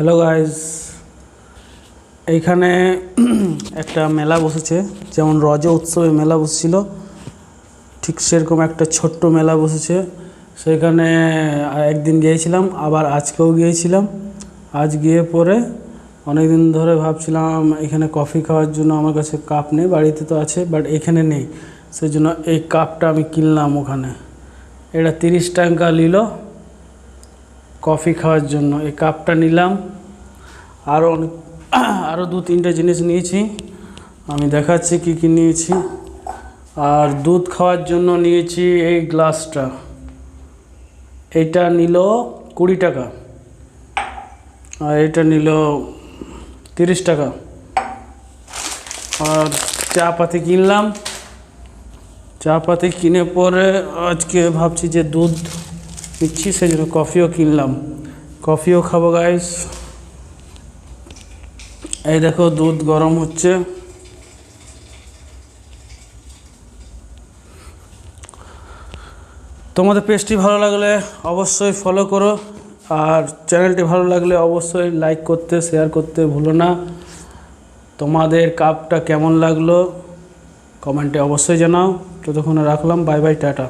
Hello guys, এইখানে একটা মেলা বসেছে, যেমন রজ উৎসবে মেলা বসেছিল ঠিক সেরকম একটা ছোট্ট মেলা বসেছে। সেখানে একদিন গিয়েছিলাম, আবার আজকেও গিয়েছিলাম। আজ গিয়ে পরে অনেক দিন ধরে ভাবছিলাম এখানে কফি খাওয়ার জন্য, আমার কাছে কাপ নেই, বাড়িতে তো আছে বাট এখানে নেই, সেই জন্য এই কাপটা আমি কিনলাম ওখানে। এটা 30 টাকা নিল কফি খাওয়ার জন্য, এই কাপটা নিলাম। আরও 2-3টে জিনিস নিয়েছি, আমি দেখাচ্ছি কি কি নিয়েছি। আর দুধ খাওয়ার জন্য নিয়েছি এই গ্লাসটা, এইটা নিল 20 টাকা, আর এটা নিল 30 টাকা। আর চা পাতি কিনলাম, চা পাতি কিনে পরে আজকে ভাবছি যে দুধ নিচ্ছি, সেই জন্য কফিও কিনলাম, কফিও খাবো গাইস। এই দেখো দুধ গরম হচ্ছে। তোমাদের পেজটি ভালো লাগলে অবশ্যই ফলো করো, আর চ্যানেলটি ভালো লাগলে অবশ্যই লাইক করতে, শেয়ার করতে ভুলো না। তোমাদের কাপটা কেমন লাগলো কমেন্টে অবশ্যই জানাও। ততক্ষণে রাখলাম, বাই বাই, টাটা।